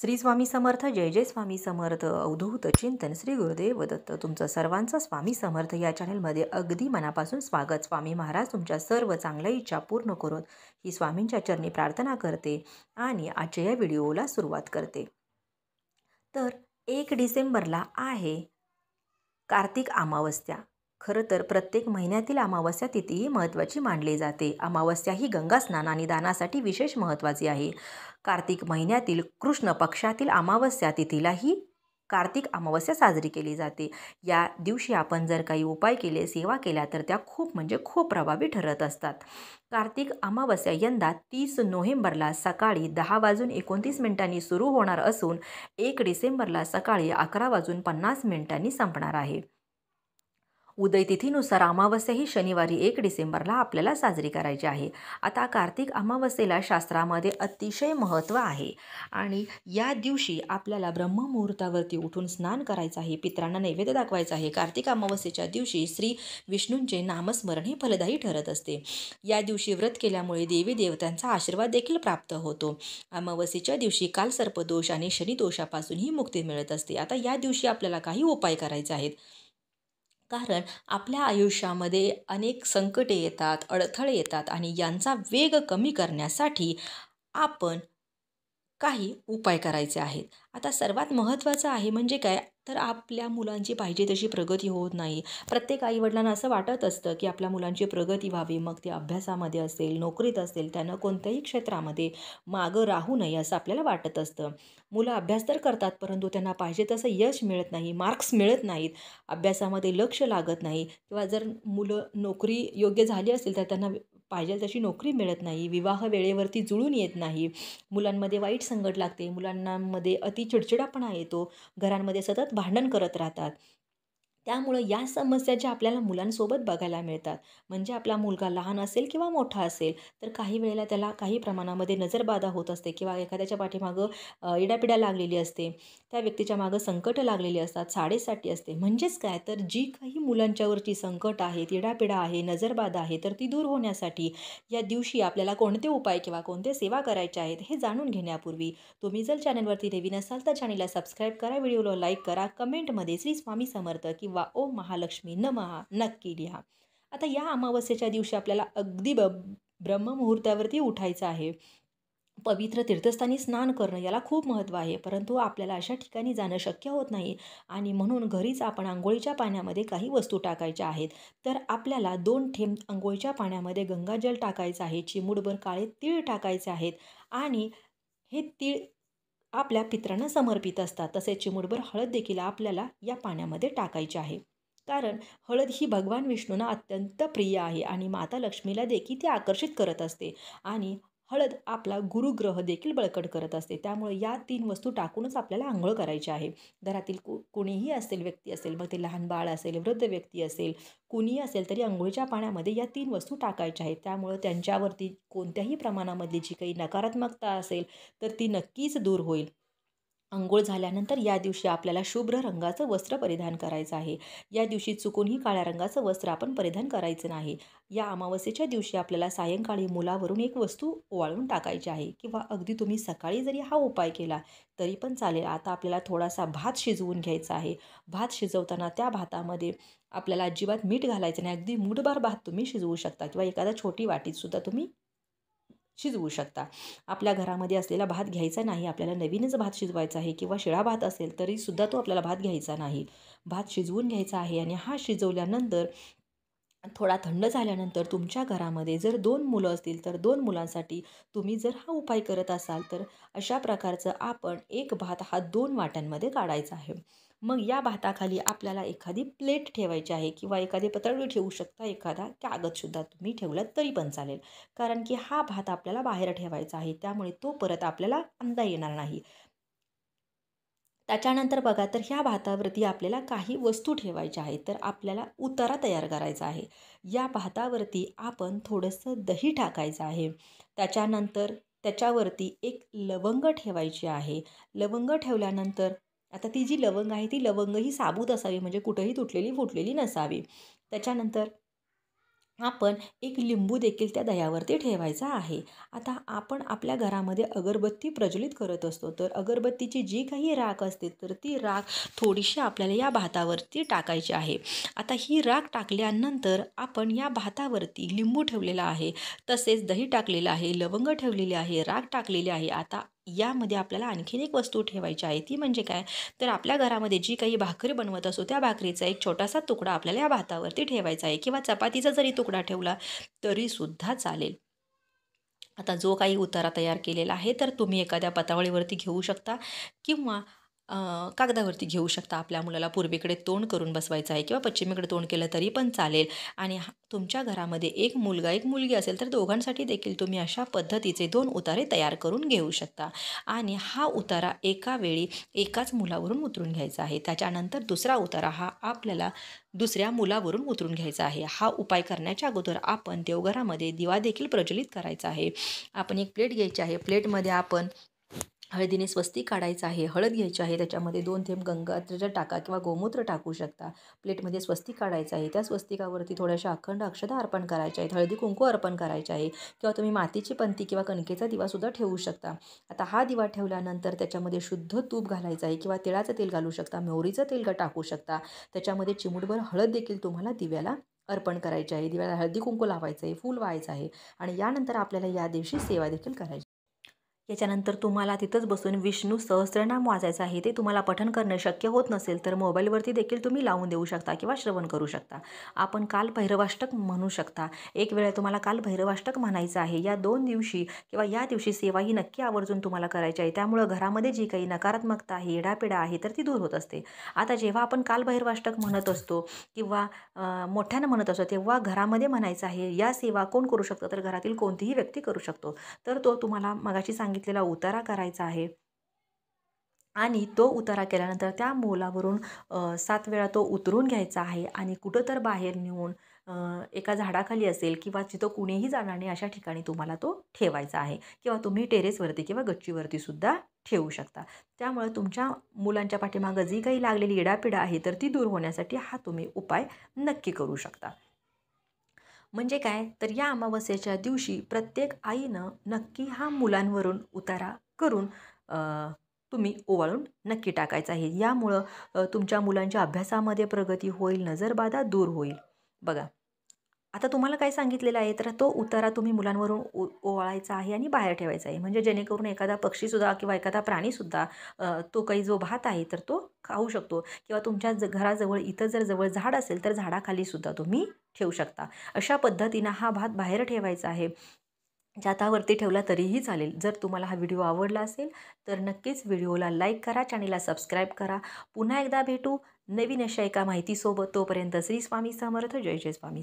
श्री स्वामी समर्थ. जय जय स्वामी समर्थ. अवधूत चिंतन श्री गुरुदेव दत्त. तुमचं सर्वांचं स्वामी समर्थ या चॅनलमध्ये अगदी मनापासून स्वागत. स्वामी महाराज तुमच्या सर्व चांगल्या इच्छा पूर्ण करून ही स्वामींच्या चरणी प्रार्थना करते आणि आजच्या या व्हिडिओला सुरुवात करते. तर 1 डिसेंबरला आहे कार्तिक अमावस्या. खरं तर प्रत्येक महिन्यातील अमावस्या तिथी ही महत्त्वाची मानली जाते. अमावस्या ही गंगा स्नान आणि दानासाठी विशेष महत्त्वाची आहे. कार्तिक महिन्यातील कृष्ण पक्षातील अमावस्या तिथीला ही कार्तिक अमावस्या साजरी केली जाते. या दिवशी आपण जर काही उपाय केले, सेवा केल्या तर त्या खूप प्रभावी ठरत असतात. कार्तिक अमावस्या यंदा 30 नोव्हेंबरला सकाळी 10:29 सुरू होणार असून 1 डिसेंबरला सकाळी 11:50 संपणार आहे. उदयतिथीनुसार अमावस्या ही शनिवारी 1 डिसेंबरला आपल्याला साजरी करायची आहे. आता कार्तिक अमावस्येला शास्त्रामध्ये अतिशय महत्त्व आहे आणि या दिवशी आपल्याला ब्रह्ममुहूर्तावरती उठून स्नान करायचं आहे, पितरांना नैवेद्य दाखवायचा आहे. कार्तिक अमावस्येच्या दिवशी श्री विष्णूंचे नामस्मरण हे फलदायी ठरत असते. या दिवशी व्रत केल्यामुळे देवी देवतांचा आशीर्वाद देखील प्राप्त होतो. अमावस्येच्या दिवशी कालसर्पदोष आणि शनिदोषापासूनही मुक्ती मिळत असते. आता या दिवशी आपल्याला काही उपाय करायचे आहेत. कारण आपल्या आयुष्यामध्ये अनेक संकटे येतात, अडथळे येतात आणि यांचा वेग कमी करण्यासाठी आपण काही उपाय करायचे आहेत. आता सर्वात महत्त्वाचं आहे म्हणजे काय, तर आपल्या मुलांची पाहिजे तशी प्रगती होत नाही. प्रत्येक आईवडिलांना असं वाटत असतं की आपल्या मुलांची प्रगती व्हावी, मग ते अभ्यासामध्ये असेल, नोकरीत असेल, त्यानं कोणत्याही क्षेत्रामध्ये मागं राहू नये असं आपल्याला वाटत असतं. मुलं अभ्यास तर करतात, परंतु त्यांना पाहिजे तसं यश मिळत नाही, मार्क्स मिळत नाहीत, अभ्यासामध्ये लक्ष लागत नाही किंवा जर मुलं नोकरी योग्य झाली असेल तर त्यांना पाहिजे तशी नोकरी मिळत नाही, विवाह वेळेवरती जुळून येत नाही, मुलांमध्ये वाईट संगत लागते, मुलांमध्ये अति चिडचिडापणा येतो, घरांमध्ये सतत भांडण करत राहतात. त्यामुळं या समस्या ज्या आपल्याला मुलांसोबत बघायला मिळतात, म्हणजे आपला मुलगा लहान असेल किंवा मोठा असेल तर काही वेळेला त्याला काही प्रमाणामध्ये नजरबाधा होत असते किंवा एखाद्याच्या पाठीमागं इडापिडा लागलेली असते, त्या व्यक्तीच्या मागं संकट लागलेली असतात, साडेसाती असते. म्हणजेच काय, तर जी काही मुलांच्यावरची संकट आहेत, इडापिडा आहे, नजरबाधा आहे, तर ती दूर होण्यासाठी या दिवशी आपल्याला कोणते उपाय किंवा कोणते सेवा करायच्या आहेत हे जाणून घेण्यापूर्वी तुम्ही जर चॅनलवरती नवीन असाल तर चॅनलला सबस्क्राईब करा, व्हिडिओला लाईक करा, कमेंटमध्ये श्री स्वामी समर्थ किंवा ओम महालक्ष्मी नमः नक्की लिहा. आता या अमावस्येच्या दिवशी आपल्याला अगदी ब्रह्ममुहूर्तावरती उठायचं आहे. पवित्र तीर्थस्थानी स्नान करणं याला खूप महत्त्व आहे, परंतु आपल्याला अशा ठिकाणी जाणं शक्य होत नाही आणि म्हणून घरीच आपण अंघोळीच्या पाण्यामध्ये काही वस्तू टाकायच्या आहेत. तर आपल्याला 2 थेंब अंघोळीच्या पाण्यामध्ये गंगाजल टाकायचं आहे, चिमूटभर काळे तीळ टाकायचे आहेत आणि हे तीळ आपल्या पितरांना समर्पित असतात. तसेच चिमूटभर हळद देखील आपल्याला या पाण्यामध्ये टाकायची आहे. कारण हळद ही भगवान विष्णूंना अत्यंत प्रिय आहे आणि माता लक्ष्मीला देखील ती आकर्षित करत असते आणि हळद आपला गुरुग्रह देखील बळकट करत असते. त्यामुळे या 3 वस्तू टाकूनच आपल्याला अंघोळ करायची आहे. घरातील कुणीही असेल, व्यक्ती असेल, मग ते लहान बाळ असेल, वृद्ध व्यक्ती असेल, कुणीही असेल तरी अंघोळीच्या पाण्यामध्ये या 3 वस्तू टाकायच्या आहेत. त्यामुळं त्यांच्यावरती कोणत्याही प्रमाणामधली जी काही नकारात्मकता असेल तर ती नक्कीच दूर होईल. अंघोळ झाल्यानंतर या दिवशी आपल्याला शुभ्र रंगाचं वस्त्र परिधान करायचं आहे. या दिवशी चुकूनही काळ्या रंगाचं वस्त्र आपण परिधान करायचं नाही. या अमावस्येच्या दिवशी आपल्याला सायंकाळी मुलावरून एक वस्तू ओवाळून टाकायची आहे किंवा अगदी तुम्ही सकाळी जरी हा उपाय केला तरी पण चालेल. आता आपल्याला थोडासा भात शिजवून घ्यायचा आहे. भात शिजवताना त्या भातामध्ये आपल्याला अजिबात मीठ घालायचं नाही. अगदी मूठभर भात तुम्ही शिजवू शकता किंवा एखाद्या छोटी वाटीतसुद्धा तुम्ही शिजवू शकता. आपल्या घरामध्ये असलेला भात घ्यायचा नाही, आपल्याला नवीनच भात शिजवायचा आहे किंवा शिळा भात असेल तरीसुद्धा तो आपल्याला भात घ्यायचा नाही. भात शिजवून घ्यायचा आहे आणि हा शिजवल्यानंतर थोडा थंड झाल्यानंतर तुमच्या घरामध्ये जर 2 मुलं असतील तर 2 मुलांसाठी तुम्ही जर हा उपाय करत असाल तर अशा प्रकारचं आपण एक भात हा 2 वाट्यांमध्ये काढायचा आहे. मग या भाताखाली आपल्याला एखादी प्लेट ठेवायची आहे किंवा एखादी पतळी ठेवू शकता, एखादा कागदसुद्धा तुम्ही ठेवलात तरी पण चालेल. कारण की हा भात आपल्याला बाहेर ठेवायचा आहे, त्यामुळे तो परत आपल्याला आणता येणार नाही. त्याच्यानंतर बघा, तर ह्या भातावरती आपल्याला काही वस्तू ठेवायच्या आहेत. तर आपल्याला उतारा तयार करायचा आहे. या भातावरती आपण थोडंसं दही टाकायचं आहे. त्याच्यानंतर त्याच्यावरती एक लवंग ठेवायची आहे. लवंग ठेवल्यानंतर आता ती जी लवंग आहे ती लवंग ही साबूत असावी, म्हणजे कुठेही तुटलेली फुटलेली नसावी. त्याच्यानंतर आपण एक लिंबू देखील त्या दह्यावरती ठेवायचा आहे. आता आपण आपल्या घरामध्ये अगरबत्ती प्रज्वलित करत असतो, तर अगरबत्तीची जी काही राख असते तर ती राख थोडीशी आपल्याला या भातावरती टाकायची आहे. आता ही राख टाकल्यानंतर आपण या भातावरती लिंबू ठेवलेला आहे, तसेच दही टाकलेलं आहे, लवंग ठेवलेली आहे, राख टाकलेली आहे. आता यामध्ये आपल्याला आणखीन एक वस्तू ठेवायची आहे, ती म्हणजे काय, तर आपल्या घरामध्ये जी काही भाकरी बनवत असतो त्या भाकरीचा एक छोटासा तुकडा आपल्याला या भातावरती ठेवायचा आहे, किंवा चपातीचा जरी तुकडा ठेवला तरीसुद्धा चालेल. आता जो काही उतारा तयार केलेला आहे तर तुम्ही एखाद्या पत्रावळीवरती घेऊ शकता, किंवा कागदावरती घेऊ शकता. आपल्या मुलाला पूर्वेकडे तोंड करून बसवायचं आहे किंवा पश्चिमेकडे तोंड केलं तरी पण चालेल. आणि तुमच्या घरामध्ये एक मुलगा एक मुलगी असेल तर दोघांसाठी देखील तुम्ही अशा पद्धतीचे 2 उतारे तयार करून घेऊ शकता. आणि हा उतारा एका वेळी एकाच मुलावरून उतरून घ्यायचा आहे. त्याच्यानंतर दुसरा उतारा हा आपल्याला दुसऱ्या मुलावरून उतरून घ्यायचा आहे. हा उपाय करण्याच्या अगोदर आपण देवघरामध्ये दिवा देखील प्रज्वलित करायचा आहे. आपण एक प्लेट घ्यायची आहे. प्लेटमध्ये आपण हळदीने स्वस्तिक काढायचं आहे. हळद घ्यायची आहे, त्याच्यामध्ये 2 थेंब गंगाजळ टाका किंवा गोमूत्र टाकू शकता. प्लेटमध्ये स्वस्तिक काढायचं आहे. त्या स्वस्तिकावरती थोड्याशा अखंड अक्षता अर्पण करायच्या आहेत, हळदी कुंकू अर्पण करायचे आहे, किंवा तुम्ही मातीची पंती किंवा कणकेचा दिवासुद्धा ठेवू शकता. आता हा दिवा ठेवल्यानंतर त्याच्यामध्ये शुद्ध तूप घालायचं आहे, किंवा तिळाचं तेल घालू शकता, मोहरीचं तेल टाकू शकता. त्याच्यामध्ये चिमूटभर हळद देखील तुम्हाला दिव्याला अर्पण करायची आहे. दिव्याला हळदी कुंकू लावायचं आहे, फूल व्हायचं आहे. आणि यानंतर आपल्याला या दिवशी सेवा देखील करायची. याच्यानंतर तुम्हाला तिथंच बसून विष्णू सहस्त्रनाम वाचायचं आहे. ते तुम्हाला पठण करणं शक्य होत नसेल तर मोबाईलवरती देखील तुम्ही लावून देऊ शकता किंवा श्रवण करू शकता. आपण काल भैरवाष्टक म्हणू शकता. एक वेळा तुम्हाला काल भैरवाष्टक म्हणायचं आहे. या 2 दिवशी किंवा या दिवशी सेवा ही नक्की आवर्जून तुम्हाला करायची आहे. त्यामुळं घरामध्ये जी काही नकारात्मकता आहे, येडापिडा आहे तर ती दूर होत असते. आता जेव्हा आपण काल भैरवाष्टक म्हणत असतो किंवा मोठ्यानं म्हणत असतो, तेव्हा घरामध्ये म्हणायचं आहे. या सेवा कोण करू शकतं, तर घरातील कोणतीही व्यक्ती करू शकतो. तर तो तुम्हाला मगाशी सांगितलेला उतारा करायचा आहे. आणि तो उतारा केल्यानंतर त्या मोलावरून 7 वेळा तो उतरून घ्यायचा आहे, आणि कुठं तर बाहेर नेऊन एका झाडाखाली असेल किंवा जिथं कुणीही जाणार नाही अशा ठिकाणी तुम्हाला तो ठेवायचा आहे, किंवा तुम्ही टेरेसवरती किंवा गच्चीवरती सुद्धा ठेवू शकता. त्यामुळे तुमच्या मुलांच्या पाठीमागं जी काही लागलेली इडापिडा आहे तर ती दूर होण्यासाठी हा तुम्ही उपाय नक्की करू शकता. म्हणजे काय, तर या अमावस्येच्या दिवशी प्रत्येक आईनं नक्की हा मुलांवरून उतारा करून तुम्ही ओवाळून नक्की टाकायचा आहे. यामुळं तुमच्या मुलांच्या अभ्यासामध्ये प्रगती होईल, नजरबाधा दूर होईल. बघा, आता तुम्हाला काय सांगितलेलं आहे, तर तो उतारा तुम्ही मुलांवरून ओवाळायचा आहे आणि बाहेर ठेवायचा आहे. म्हणजे जेणेकरून एखादा पक्षीसुद्धा किंवा एखादा प्राणीसुद्धा तो काही जो भात आहे तर तो खाऊ शकतो, किंवा तुमच्या घराजवळ इथं जर जवळ झाड असेल तर झाडाखाली सुद्धा तुम्ही ठेवू शकता. अशा पद्धतीनं हा भात बाहेर ठेवायचा आहे. छतावरती ठेवला तरीही चालेल. जर तुम्हाला हा व्हिडिओ आवडला असेल तर नक्कीच व्हिडिओला लाईक करा, चॅनेलला सबस्क्राईब करा. पुन्हा एकदा भेटू नवीन अशा एका माहितीसोबत. तोपर्यंत श्री स्वामी समर्थ. जय जय स्वामी.